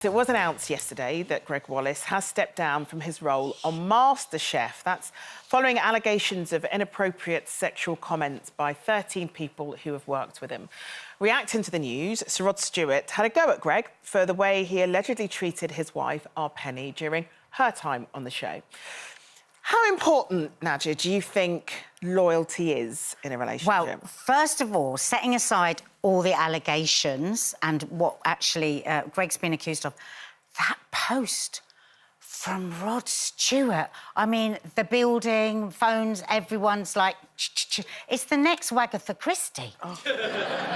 It was announced yesterday that Gregg Wallace has stepped down from his role on MasterChef. That's following allegations of inappropriate sexual comments by 13 people who have worked with him. Reacting to the news, Sir Stewart had a go at Gregg for the way he allegedly treated his wife, our Penny, during her time on the show. How important, Nadia, do you think loyalty is in a relationship? Well, first of all, setting aside all the allegations and what actually Gregg's been accused of, that post from Rod Stewart, I mean, the building, phones, everyone's like, it's the next Wagatha Christie. Oh.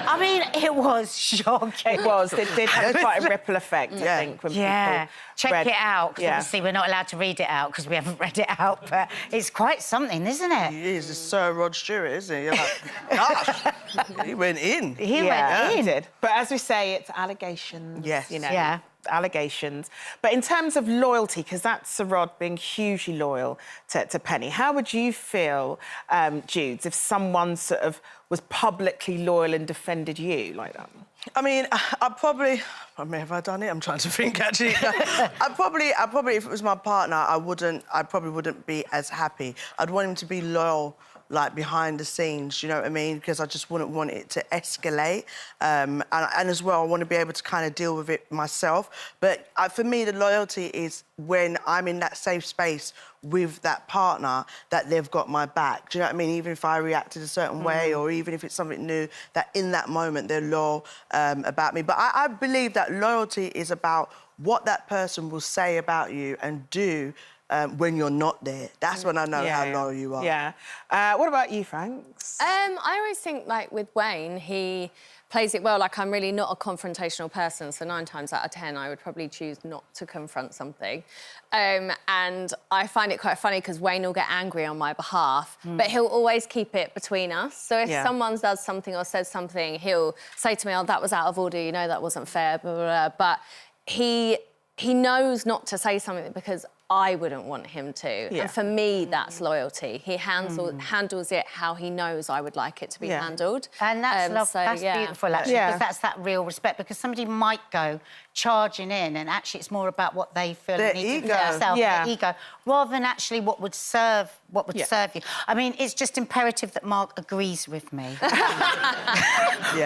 I mean, it was shocking. It was. It did have quite a ripple effect, I think, when people Check read... it out, because obviously we're not allowed to read it out because we haven't read it out, but it's quite something, isn't it? He is. It's Sir Rod Stewart, isn't he? You're like, gosh, he went in. He went in. He did. But as we say, it's allegations, yes. you know. Yeah. Allegations. But in terms of loyalty, because that's Sir Rod being hugely loyal to Penny, how would you feel, Judes, if someone sort of was publicly loyal and defended you like that? I mean, have I done it? I'm trying to think, actually. I probably, if it was my partner, I probably wouldn't be as happy. I'd want him to be loyal, like, behind the scenes, you know what I mean? Because I just wouldn't want it to escalate. And as well, I want to be able to kind of deal with it myself. But for me, the loyalty is when I'm in that safe space with that partner, that they've got my back. Do you know what I mean? Even if I reacted a certain way, or even if it's something new, that in that moment they're loyal about me. But I believe that loyalty is about what that person will say about you and do when you're not there. That's when I know how loyal you are. Yeah. What about you, Franks? I always think, like, with Wayne, he plays it well. Like, I'm really not a confrontational person, so 9 times out of 10, I would probably choose not to confront something. And I find it quite funny because Wayne will get angry on my behalf, but he'll always keep it between us. So if someone does something or says something, he'll say to me, oh, that was out of order, you know, that wasn't fair, blah, blah, blah. But he knows not to say something because I wouldn't want him to. Yeah. And for me, that's loyalty. He handles it how he knows I would like it to be handled. And that's that's beautiful, actually, because that's that real respect. Because somebody might go charging in, and actually it's more about what they feel their and need ego. to do themselves, their ego, rather than actually what would serve you. I mean, it's just imperative that Mark agrees with me.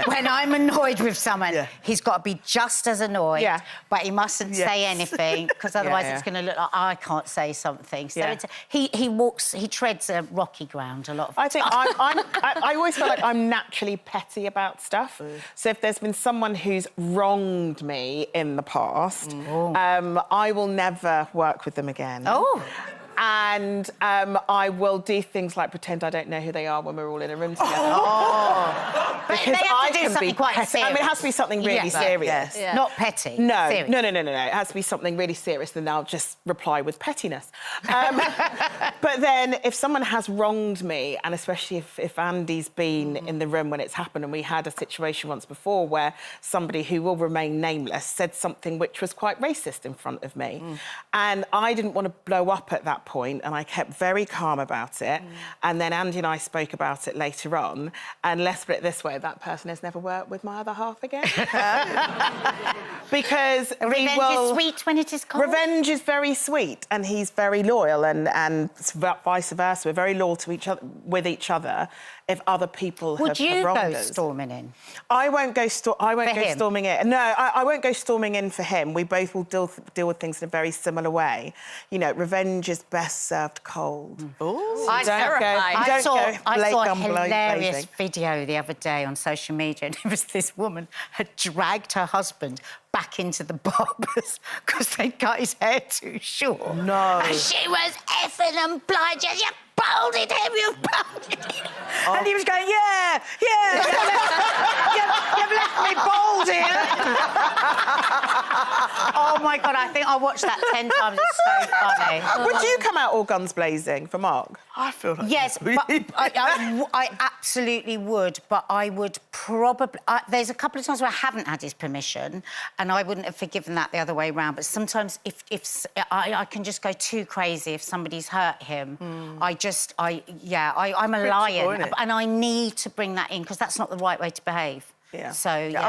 When I'm annoyed with someone, he's got to be just as annoyed, but he mustn't say anything, because otherwise it's going to look like I can't say something. So he treads a rocky ground a lot of the time. I always feel like I'm naturally petty about stuff. So if there's been someone who's wronged me in the past, I will never work with them again. And I will do things like pretend I don't know who they are when we're all in a room together. Because I can be quite petty. I mean, it has to be something really serious. Not petty. No. Serious. No. It has to be something really serious, then I'll just reply with pettiness. But then if someone has wronged me, and especially if Andy's been in the room when it's happened, and we had a situation once before where somebody who will remain nameless said something which was quite racist in front of me. And I didn't want to blow up at that point, and I kept very calm about it. And then Andy and I spoke about it later on, and let's put it this way, that person has never worked with my other half again. Because revenge is sweet when it is cold. Revenge is very sweet, and he's very loyal, and vice versa. We're very loyal to each other if other people have wronged us. Would you go storming in? I won't go storming in. No, I won't go storming in for him. We both will deal with things in a very similar way. You know, revenge is best served cold. I saw a hilarious video the other day on social media, and it was this woman had dragged her husband back into the barbers because they cut his hair too short. No. And she was effing and blind. You balded him, you balded him. And he was going, you've left me bald here. Oh, my God, I think I watched that 10 times. It's so funny. Would you come out all guns blazing for Mark? I feel like... Yes, but I absolutely would, but I would probably... there's a couple of times where I haven't had his permission, and I wouldn't have forgiven that the other way around. But sometimes if I can just go too crazy if somebody's hurt him. I'm a lion, and I need to bring that in because that's not the right way to behave. Yeah. So, yeah.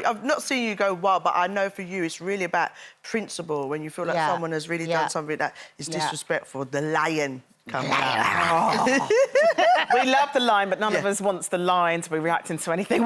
I've not seen you go wild, but I know for you it's really about principle. When you feel like someone has really done something that is disrespectful, the lion comes out. We love the lion, but none of us wants the lion to be reacting to anything.